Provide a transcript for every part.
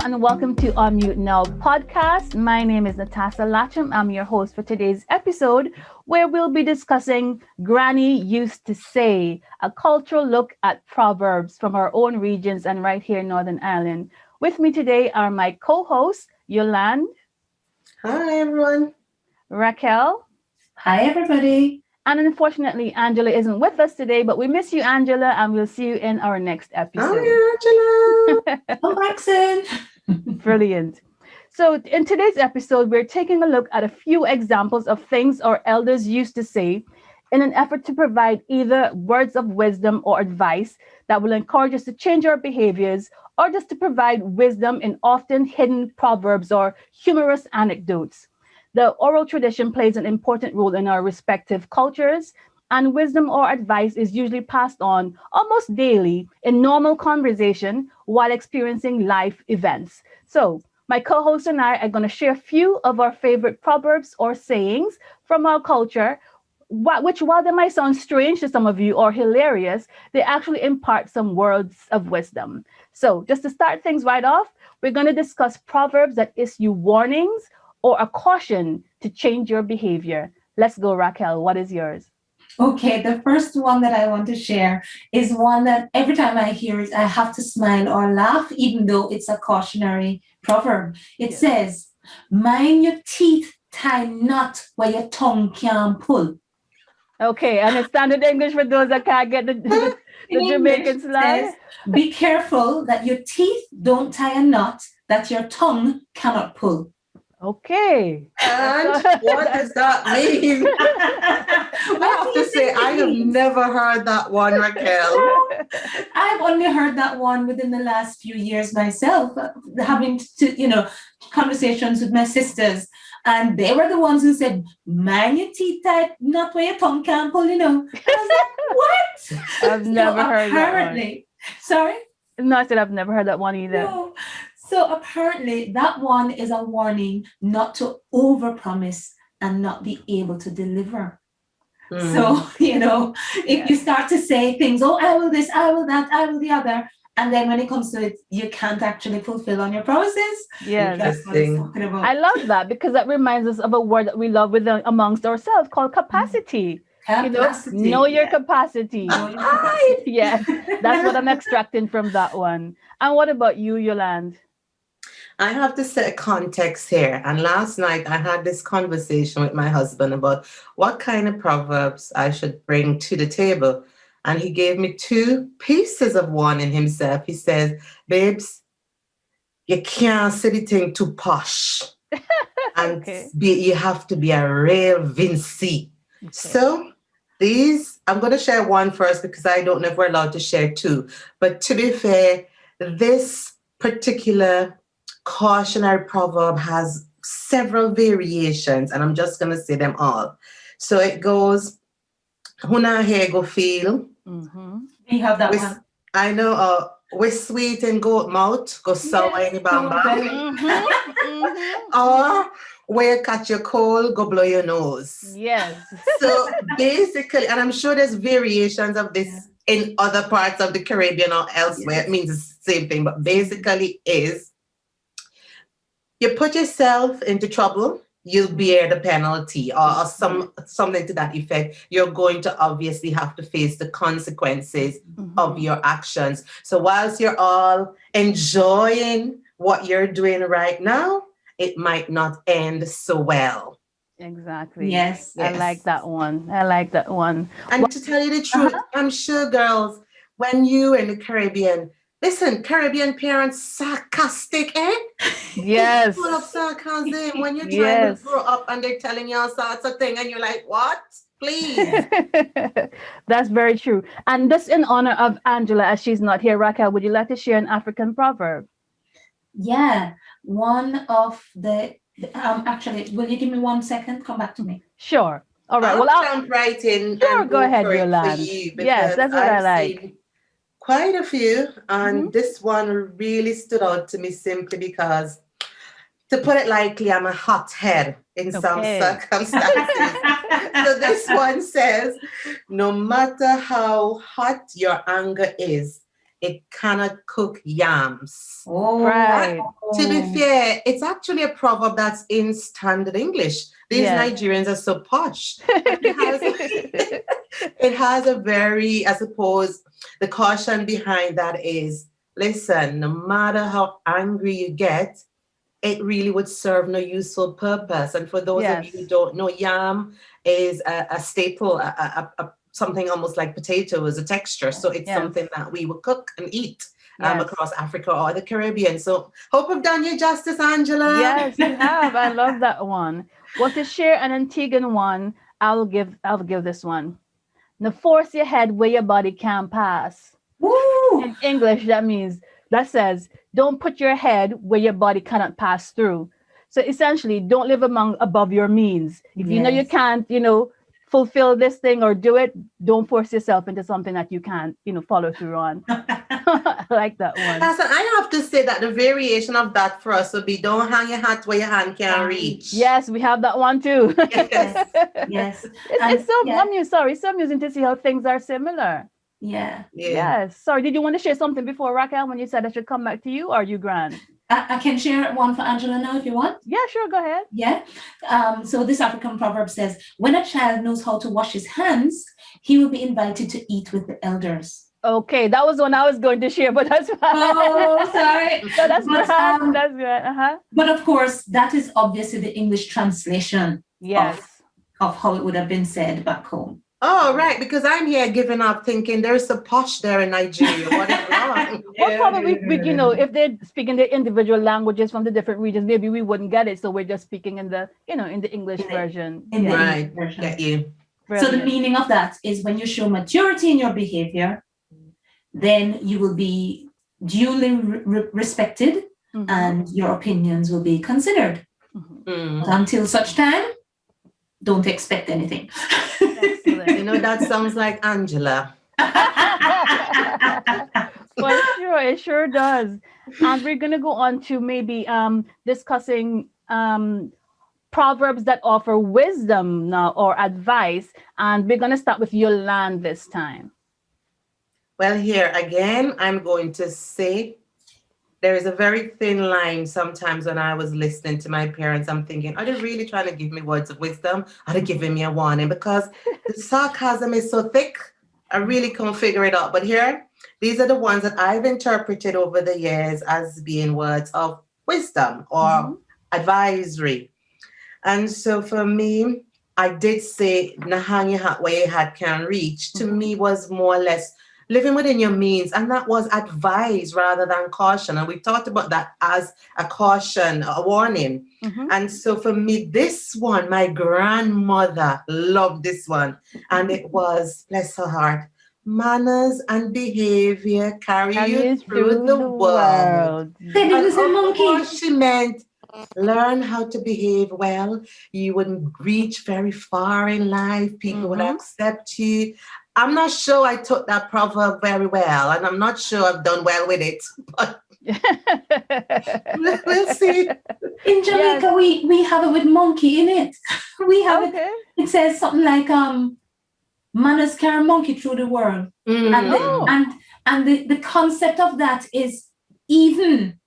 and welcome to Unmute Now podcast. My name is Natasha Latcham. I'm your host for today's episode, where we'll be discussing Granny Used to Say, a cultural look at proverbs from our own regions and right here in Northern Ireland. With me today are my co-hosts, Yolande, Hi, everyone. Raquel, Hi, everybody. and unfortunately, Angela isn't with us today, but we miss you, Angela, and we'll see you in our next episode. Hi, Angela. Come back soon. Brilliant. So, in today's episode, we're taking a look at a few examples of things our elders used to say in an effort to provide either words of wisdom or advice that will encourage us to change our behaviors or just to provide wisdom in often hidden proverbs or humorous anecdotes. The oral tradition plays an important role in our respective cultures, and wisdom or advice is usually passed on almost daily in normal conversation while experiencing life events. So, my co host and I are going to share a few of our favorite proverbs or sayings from our culture, which, while they might sound strange to some of you or hilarious, they actually impart some words of wisdom. So, just to start things right off, we're going to discuss proverbs that issue warnings or a caution to change your behavior. Let's go, Raquel. What is yours? Okay, the first one that I want to share is one that every time I hear it, I have to smile or laugh, even though it's a cautionary proverb. It Yes. says, mind your teeth, tie not where your tongue can pull. Okay, and it's standard English for those that can't get the, the, In the English, Jamaican it slang. says, be careful that your teeth don't tie a knot that your tongue cannot pull. Okay. And what does that mean? I What have do to you say, think I it have means? never heard that one, Raquel. I've only heard that one within the last few years myself, having conversations with my sisters. And they were the ones who said, mind your teeth tight, not where your tongue can pull, And I was like, what? I've So never heard that one. apparently, sorry? No, I said I've never heard that one either. No. So apparently that one is a warning not to overpromise and not be able to deliver. Hmm. So, if you start to say things, oh, I will this, I will that, I will the other, and then when it comes to it, you can't actually fulfill on your promises. Yes. That's what it's Interesting. talking about. I love that because that reminds us of a word that we love amongst ourselves called capacity. Capacity. Know your Yeah. capacity. Know your capacity. Yes, that's what I'm extracting from that one. And what about you, Yolande? I have to set a context here. And last night I had this conversation with my husband about what kind of proverbs I should bring to the table. And he gave me two pieces of one in himself. He says, babes, you can't say the thing too posh. And Okay. you have to be a real Vinci. Okay. So I'm going to share one first because I don't know if we're allowed to share two. But to be fair, this particular cautionary proverb has several variations, and I'm just going to say them all. So it goes, Huna hair go feel. Mm-hmm. We have that With, one. I know, with sweet and goat mouth, go sour in the bamba. Mm-hmm. Or where you catch your cold, go blow your nose. Yes. So basically, and I'm sure there's variations of this in other parts of the Caribbean or elsewhere. Yes. It means the same thing, but basically is you put yourself into trouble, you'll bear the penalty or something to that effect. You're going to obviously have to face the consequences of Mhm. your actions. So whilst you're all enjoying what you're doing right now, it might not end so well. Exactly. Yes. I like that one. I like that one. And to tell you the truth, I'm sure, girls, when you in the Caribbean, listen, Caribbean parents, sarcastic, eh? Yes. Full of sarcasm when you're trying Yes. to grow up and they're telling you all sorts of things and you're like, what? Please. That's very true. And this in honor of Angela, as she's not here. Raquel, would you like to share an African proverb? Yeah. One of the actually, will you give me 1 second? Come back to me. Sure. All right. I'll Well, jump right in sure. and Go go ahead, for it for Yolande. you Yes, because that's what I I've like. seen quite a few, Mhm. and this one really stood out to me simply because, to put it lightly, I'm a hothead in some Okay. circumstances. So this one says, no matter how hot your anger is, it cannot cook yams. Oh, Right. To be fair, it's actually a proverb that's in standard English. These Yes. Nigerians are so posh. But it has a very, I suppose, the caution behind that is, listen, no matter how angry you get, it really would serve no useful purpose. And for those of you who Yes. don't know, yam is a staple, something almost like potato as a texture. So it's Yes. something that we would cook and eat Yes. across Africa or the Caribbean. So hope I've done you justice, Angela. Yes, you have. I love that one. Well, to share an Antiguan one, I'll give this one. Now force your head where your body can't pass. woo. In English, that says, don't put your head where your body cannot pass through. So essentially, don't live above your means. If you know you Yes. can't, fulfill this thing or do it, don't force yourself into something that you can't, follow through on. I like that one. Pastor, I have to say that the variation of that for us would be don't hang your hat where your hand can reach. Yes, we have that one too. Yes. Yes. It's And so yeah, it's so amusing to see how things are similar. yeah. Yeah. Yes. Sorry, did you want to share something before, Raquel, when you said I should come back to you, or are you grand? I can share one for Angela now if you want. Yeah, sure, go ahead. Yeah. So this African proverb says, when a child knows how to wash his hands, he will be invited to eat with the elders. Okay, that was one I was going to share, but that's fine. Oh, sorry. No, that's But, grand. That's good. Uh-huh. but of course, that is obviously the English translation Yes. of how it would have been said back home. Oh, right. Because I'm here giving up thinking there's a posh there in Nigeria. What is wrong? Well, probably if they're speaking their individual languages from the different regions, maybe we wouldn't get it. So we're just speaking in the English version. In the Yeah. Right. English version. Get you. So the Brilliant. meaning of that is when you show maturity in your behavior, then you will be duly respected Mhm. and your opinions will be considered. Mhm. Mm. But until such time, don't expect anything. Excellent. That sounds like Angela. For sure, it sure does. And we're gonna go on to maybe discussing proverbs that offer wisdom now or advice. And we're gonna start with Yolande this time. Well, here again, I'm going to say there is a very thin line sometimes when I was listening to my parents. I'm thinking, are they really trying to give me words of wisdom? Are they giving me a warning? Because the sarcasm is so thick, I really can't figure it out. But here, these are the ones that I've interpreted over the years as being words of wisdom or Mhm. advisory. And so for me, I did say, "Na hang your hat where your hat can reach." To me, was more or less living within your means, and that was advice rather than caution. And we talked about that as a caution, a warning. Mhm. And so for me, this one, my grandmother loved this one, and it was, bless her heart, manners and behavior carry Carry you you through through the the world. world. Then it And was a of monkey. course, she meant learn how to behave well. You wouldn't reach very far in life. People would Mhm. accept you. I'm not sure I took that proverb very well, and I'm not sure I've done well with it, but we'll see. In Yes. Jamaica, we have it with monkey in it. We have it. Okay. It says something like manners carry monkey through the world. And the, Oh. and the concept of that is even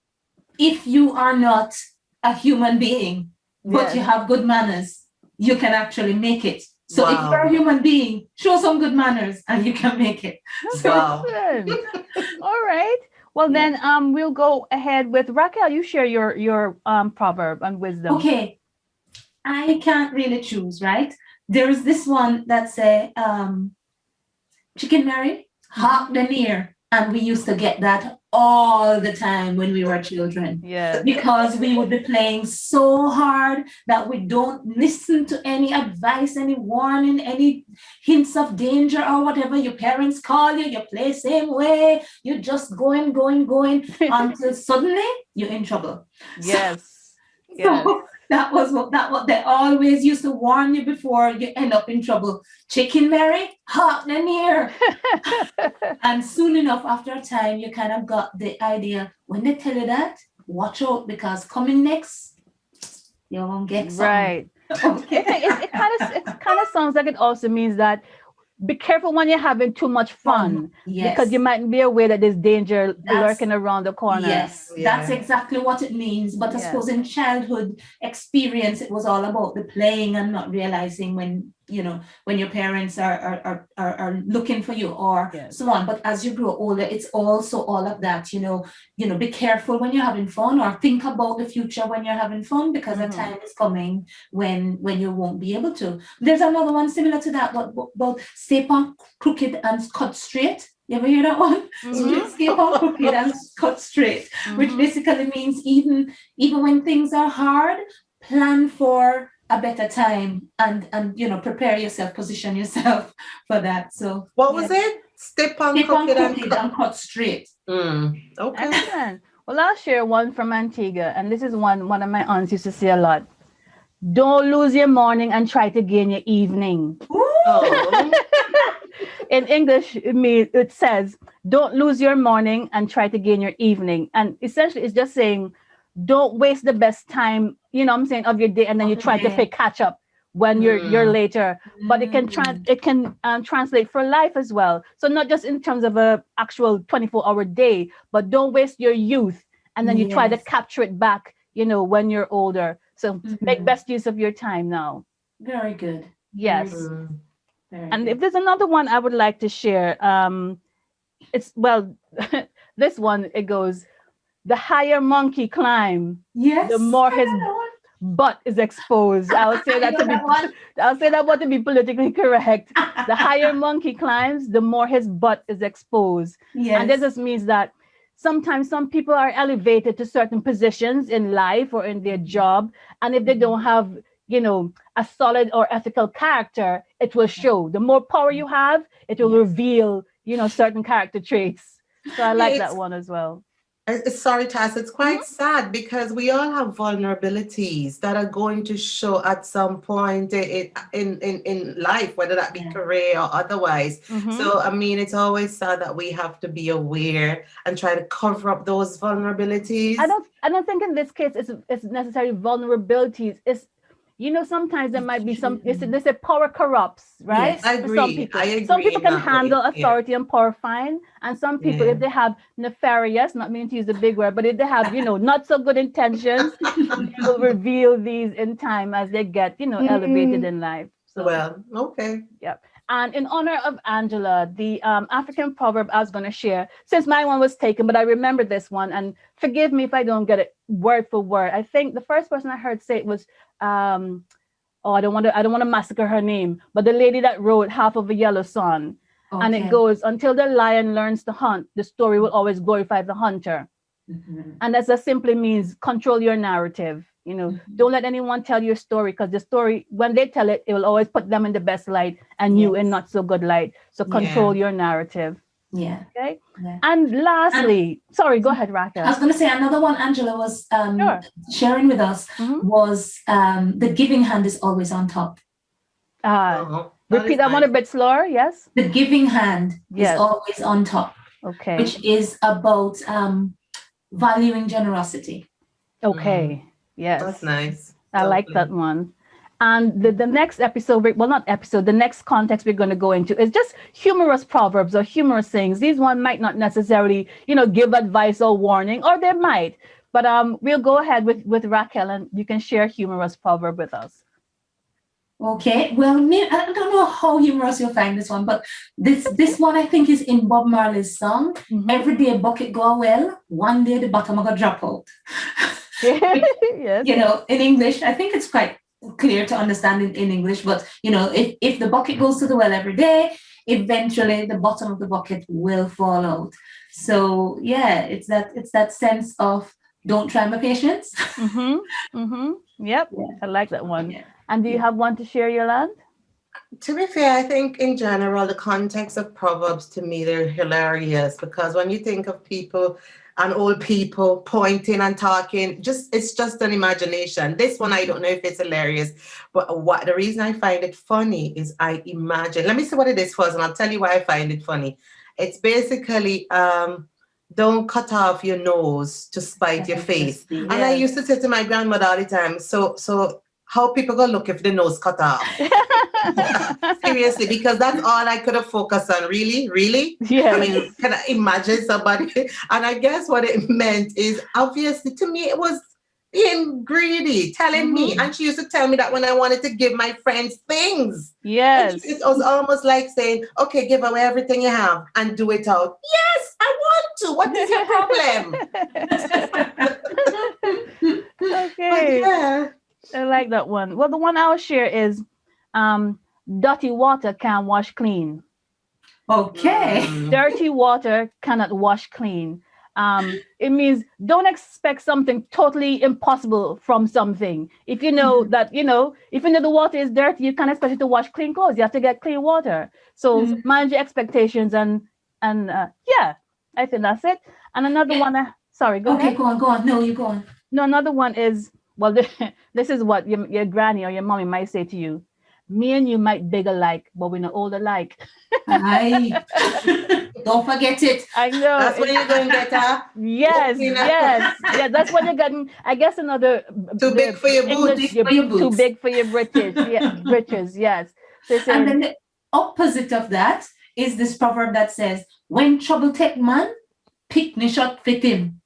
if you are not a human being, but Yes. you have good manners, you can actually make it. So if you're a Wow. human being, show some good manners and you can make it. That's Wow. excellent. All right. Well, Yeah. then we'll go ahead with Raquel. You share your proverb and wisdom. Okay, I can't really choose, right? There is this one that's a chicken Mary, hawk the near. And we used to get that all the time when we were children. Yes. Because we would be playing so hard that we don't listen to any advice, any warning, any hints of danger or whatever. Your parents call you, you play same way, you just going until suddenly you're in trouble. Yes. Yes. So that was what they always used to warn you before you end up in trouble. Chicken Mary, hot in here. And soon enough, after a time, you kind of got the idea. When they tell you that, watch out because coming next, you're gonna get something. Right. Okay. It kind of sounds like it also means that be careful when you're having too much fun, because you Yes. might be aware that there's danger That's lurking around the corner. Yes, that's Yeah. exactly what it means. But I Yes. suppose in childhood experience, it was all about the playing and not realizing when, when your parents are looking for you or Yes. so on. But as you grow older, it's also all of that, be careful when you're having fun, or think about the future when you're having fun, because a time is coming when you won't be able to. There's another one similar to that, but about stay on crooked and cut straight. You ever hear that one? Mm-hmm. Stay on crooked and cut straight, which basically means even when things are hard, plan for a better time, and prepare yourself, position yourself for that. So What yeah, was it? Step on stay on crooked and crooked cut. and cut straight. Okay. Excellent. Well, I'll share one from Antigua, and this is one of my aunts used to say a lot. Don't lose your morning and try to gain your evening. Oh. In English, it says, don't lose your morning and try to gain your evening. And essentially, it's just saying, don't waste the best time, I'm saying, of your day, and then you try to Okay. play catch up when you're Mm. later. But it can translate for life as well. So not just in terms of a actual 24-hour day, but don't waste your youth, and then you try to Yes. capture it back, when you're older. So make Mhm. best use of your time now. Very good. Very Yes. good. Mm. Very And if good. there's another one I would like to share, it's, well, this one, it goes, the higher monkey climb, the Yes. more I his know that one. butt is exposed. I would say I that to know be, that one. I'll say that one to be politically correct. The higher monkey climbs, the more his butt is exposed. And this Yes. just means that sometimes some people are elevated to certain positions in life or in their job. And if they don't have, a solid or ethical character, it will show. The more power you have, it will Yes. reveal, certain character traits. So I Yeah, like that one as well. sorry, Tess, it's quite sad because we all have vulnerabilities that are going to show at some point in life, whether that be Yeah. career or otherwise. Mm-hmm. So, I mean, it's always sad that we have to be aware and try to cover up those vulnerabilities. I don't think in this case it's necessarily vulnerabilities. It's, sometimes there might be some, they say power corrupts, right? Yes. I For some agree. I people, some agree people in can that way. handle Yeah. authority and power fine, and some people, Yeah. if they have nefarious, not meaning to use a big word, but if they have, not so good intentions, they will reveal these in time as they get, elevated Mm, in life. So well, okay. yeah. And in honor of Angela, the African proverb I was going to share, since my one was taken, but I remember this one, and forgive me if I don't get it word for word. I think the first person I heard say it was, I don't want to massacre her name, but the lady that wrote Half of a Yellow Sun, and it Okay. goes, until the lion learns to hunt, the story will always glorify the hunter. Mhm. And that just simply means control your narrative. Mhm. Don't let anyone tell your story, because the story, when they tell it, it will always put them in the best light and you in Yes. not so good light. So Yeah. control your narrative. Yeah. Okay. Yeah. And And lastly, sorry, go ahead, I was Raquel. going to say another one Angela was Sure. sharing with us Hmm. was the giving hand is always on top. Oh, that Repeat is that one a nice. bit slower. Yes. The giving hand is Yes. always on top, Okay. which is about valuing generosity. Mm, Okay. that's Yes. nice. I like that Lovely. one. And the next episode, well, not episode, the next context we're going to go into is just humorous proverbs or humorous things. These one might not necessarily, give advice or warning, or they might. But we'll go ahead with Raquel, and you can share humorous proverb with us. Okay, well, I don't know how humorous you'll find this one, but this one I think is in Bob Marley's song. Mm-hmm. Every day a bucket go a well, one day the bottom of a drop out. Which, Yes. in English, I think it's quite clear to understand in English, but if the bucket goes to the well every day, eventually the bottom of the bucket will fall out. So yeah, it's that sense of don't try my patience. Mm-hmm. Mm-hmm. Yep. Yeah, I like that one. yeah, And do you yeah. have one to share, Yolande? To be fair, I think in general, the context of Proverbs to me, they're hilarious because when you think of people and old people pointing and talking, it's just an imagination. This one, I don't know if it's hilarious, but what the reason I find it funny is I imagine. Let me see what it is first, and I'll tell you why I find it funny. It's basically don't cut off your nose to spite your face. And I used Yes. to say to my grandmother all the time, so how people gonna look if the nose cut off? Seriously, because that's all I could have focused on. Really, really. I Yes. mean, can I imagine somebody? And I guess what it meant is obviously to me it was being greedy, telling me. Mm-hmm. And she used to tell me that when I wanted to give my friends things. And it Yes. was almost like saying, okay, give away everything you have and do it out. Yes, I want to. What is your problem? But Okay. yeah. I like that one. Well, the one I'll share is um, dirty water can't wash clean. Okay. Mm, Dirty water cannot wash clean. It means don't expect something totally impossible from something. If you know Mhm. that, if you know the water is dirty, you can't expect it to wash clean clothes. You have to get clean water. So Mhm. manage your expectations and yeah, I think that's it. And another Yeah. one, sorry, go Okay, ahead. go on, go on. No, you go on. No, another one is, well, this is what your granny or your mommy might say to you. Me and you might big alike, but we're not old alike. I don't forget it. I know. that's when It's you're going to get a yes, opening yes, yeah. That's what you're getting. I guess another too big the for your Too English. big boots. You're for your too boots. big for your British. Yeah, britches. Yes. So you're And saying then the opposite of that is this proverb that says, when trouble take man, pick shot fit him.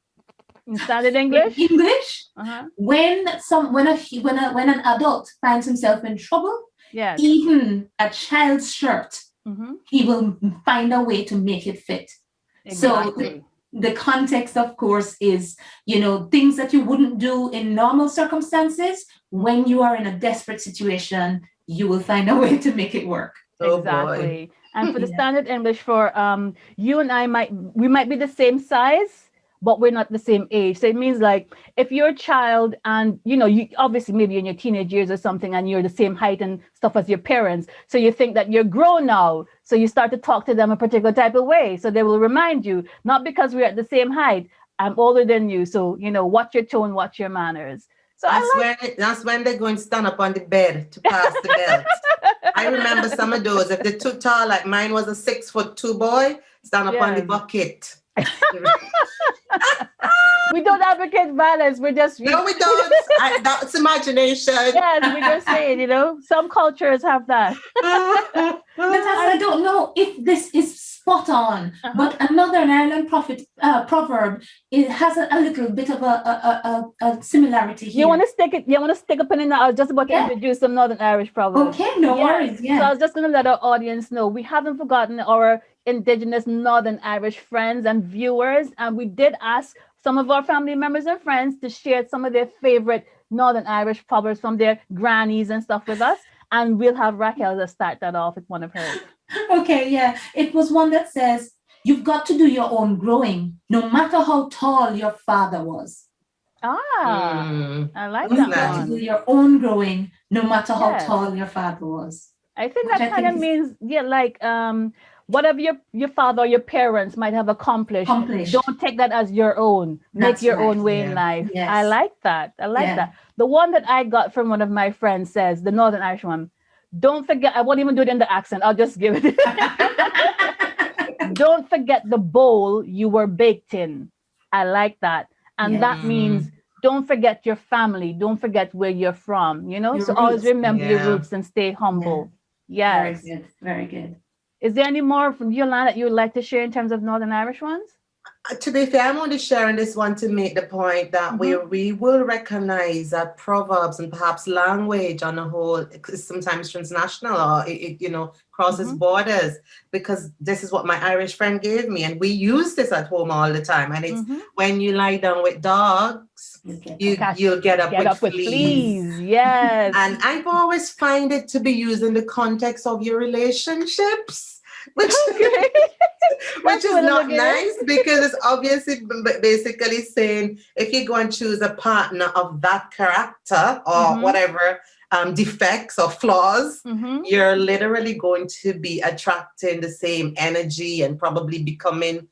in standard In English. English, Uh huh. when an adult finds himself in trouble, Yes. even a child's shirt, Mm-hmm. he will find a way to make it fit. So Exactly. the context, of course, is, things that you wouldn't do in normal circumstances. When you are in a desperate situation, you will find a way to make it work. Oh boy. Exactly. And for the Yeah. standard English for you and I might be the same size, but we're not the same age. So it means like if you're a child and you obviously maybe in your teenage years or something and you're the same height and stuff as your parents. So you think that you're grown now. So you start to talk to them a particular type of way. So they will remind you, not because we're at the same height, I'm older than you. So, watch your tone, watch your manners. So I That's when they're going to stand up on the bed to pass the belt. I remember some of those. If they're too tall, like mine was a 6'2" boy, stand up on the yes. bucket. We don't advocate violence. We're just No, we don't. That's imagination. yes, we're just saying, some cultures have that. Natasha, I don't know if this is spot on, Uh-huh. but another Ireland proverb, it has a little bit of a similarity You want here. to stick it? You want to stick a pin in that? I was just about to Yeah. introduce some Northern Irish proverbs. Okay, no Yes. worries. So I Yeah. was just going to let our audience know we haven't forgotten our Indigenous Northern Irish friends and viewers, and we did ask some of our family members and friends to share some of their favorite Northern Irish proverbs from their grannies and stuff with us, and we'll have Raquel to start that off with one of hers. Okay, yeah. It was one that says, you've got to do your own growing, no matter how tall your father was. Ah, Mm, I like that's You've that got to do nice. one. your own growing, no matter how Yes. tall your father was. I think Which that I kind of think is means, yeah, like whatever your father or your parents might have accomplished, accomplished. don't take that as your own. Make That's your right. own way in Yeah. life. I Yes. like that. I like Yeah. that. The one that I got from one of my friends says, the Northern Irish one, don't forget, I won't even do it in the accent. I'll just give it. Don't forget the bowl you were baked in. I like that. And Yes. that means Mm, don't forget your family. Don't forget where you're from. Your So always roots. remember your yeah. roots and stay Yeah. humble. Very Yes. good. Very good. Is there any more from Yolanda that you would like to share in terms of Northern Irish ones? To be fair, I'm only sharing this one to make the point that we Mm-hmm. we will recognize that proverbs and perhaps language on a whole is sometimes transnational or it crosses Mm-hmm. borders because this is what my Irish friend gave me and we use this at home all the time and it's Mm-hmm. when you lie down with dogs, You get up. Catch, you'll get up get with up with fleas. fleas. Yes. And I've always find it to be used in the context of your relationships, which Okay. which That's a is little not again. nice because it's obviously basically saying if you go and choose a partner of that character or Mm-hmm. whatever defects or flaws, Mm-hmm. you're literally going to be attracting the same energy and probably becoming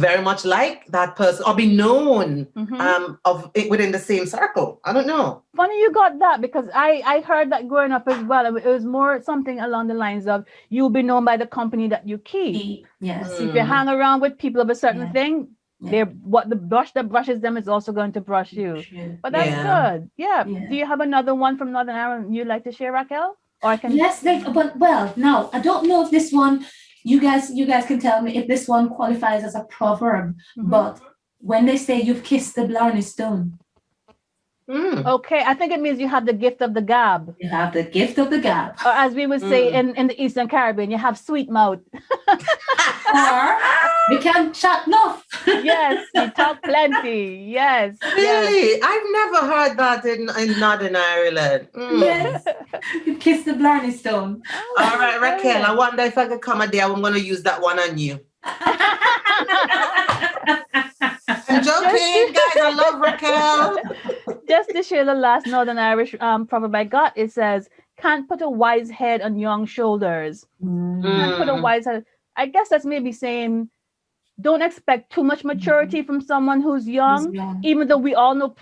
very much like that person or be known Mm-hmm. of it within the same circle. I don't know. Funny you got that because I heard that growing up as well. It was more something along the lines of you'll be known by the company that you keep. Yes. So if you Mm, hang around with people of a certain Yeah. thing, Yeah. they're what the brush that brushes them is also going to brush you. True. But that's Yeah. yeah. good. Yeah. Do Yeah. you have another one from Northern Ireland you'd like to share, Raquel? Or I can. Yes, but well, now I don't know if this one, you guys can tell me if this one qualifies as a proverb. Mhm. But when they say you've kissed the Blarney Stone, Okay, I think it means you have the gift of the gab. you have the gift of the gab. Or as we would say Mm. in the Eastern Caribbean, you have sweet mouth. Or we can chat enough. Yes, you talk plenty. Yes, yes. Really? I've never heard that in Northern Ireland. Yes, you've kissed the Blarney Stone. All right, Very Raquel, I good. wonder if I could come a day. I'm going to use that one on you. I'm joking, guys. I love Raquel. Just to share the last Northern Irish proverb I got, it says, "Can't put a wise head on young shoulders." Can't put a Mm, wise head. I guess that's maybe saying don't expect too much maturity from someone who's Who's young, young. even though we all know,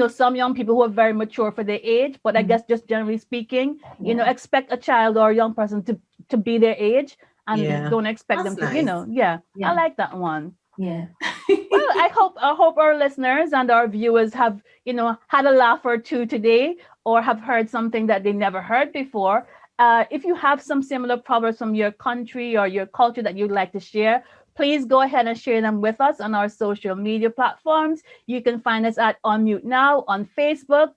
some young people who are very mature for their age. But I guess just generally speaking, Yeah. expect a child or a young person to be their age and yeah, don't expect them that's to, nice. yeah, I Yeah. like that one. Yeah. Well, I hope our listeners and our viewers have, had a laugh or two today or have heard something that they never heard before. If you have some similar proverbs from your country or your culture that you'd like to share, please go ahead and share them with us on our social media platforms. You can find us at Unmute Now on Facebook,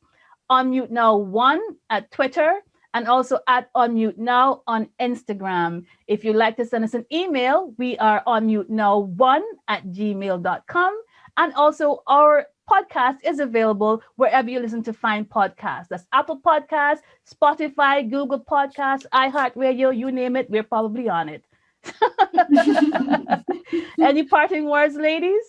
Unmute Now 1 at Twitter, and also at Unmute Now on Instagram. If you'd like to send us an email, we are unmutenow1@gmail.com. And also our podcast is available wherever you listen to find podcasts. That's Apple Podcasts, Spotify, Google Podcasts, iHeartRadio, you name it, we're probably on it. Any parting words, ladies?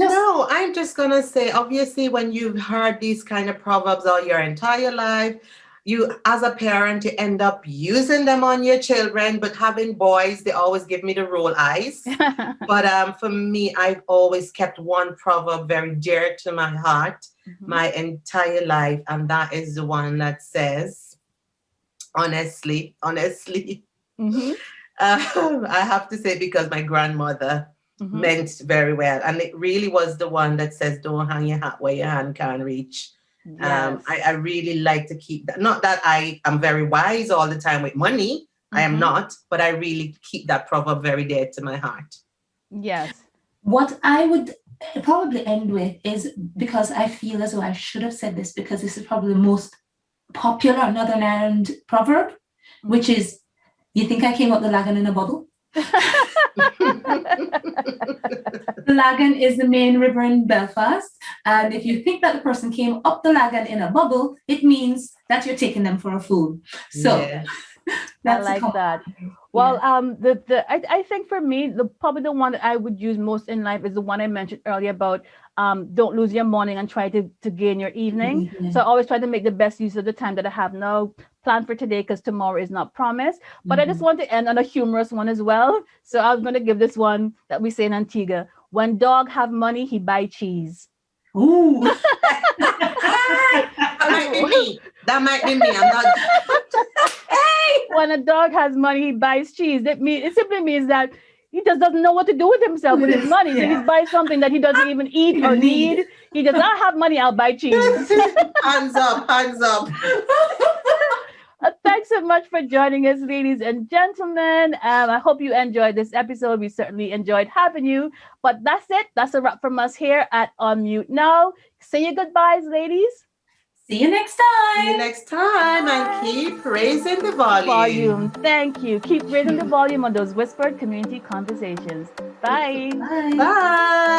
Just No, I'm just gonna say, obviously, when you've heard these kind of proverbs all your entire life, you as a parent, you end up using them on your children, but having boys, they always give me the roll eyes. But for me, I've always kept one proverb very dear to my heart Mhm. my entire life, and that is the one that says, honestly, Mhm. I have to say because my grandmother Mhm. meant very well, and it really was the one that says, "Don't hang your hat where your hand can reach." Yes. I really like to keep that. Not that I am very wise all the time with money. I am Mhm. not, but I really keep that proverb very dear to my heart. Yes. what I would probably end with is, because I feel as though I should have said this, because this is probably the most popular Northern Ireland proverb, which is, "You think I came up the lagan in a bubble?" The Lagan is the main river in Belfast. And if you think that the person came up the Lagan in a bubble, it means that you're taking them for a fool. So Yeah. I that's a like common that. one. Well, Yeah. I think for me, probably the one that I would use most in life is the one I mentioned earlier about don't lose your morning and try to gain your evening. So I always try to make the best use of the time that I have now planned for today because tomorrow is not promised. But I just want to end on a humorous one as well. So I was going to give this one that we say in Antigua: when dog have money, he buy cheese. Ooh. That might be me. That might be me. I'm not. When a dog has money, he buys cheese. It simply means that he just doesn't know what to do with himself with his money. So he Yeah. buys something that he doesn't even eat or Even need. need. He just, I have money, I'll buy cheese. Hands up, hands up. Thanks so much for joining us, ladies and gentlemen. I hope you enjoyed this episode. We certainly enjoyed having you. But that's it. That's a wrap from us here at Unmute Now. Say your goodbyes, ladies. See you next See you time. next time and keep raising the volume. Volume. Thank you. Keep raising the volume on those whispered community conversations. Bye. Bye. Bye.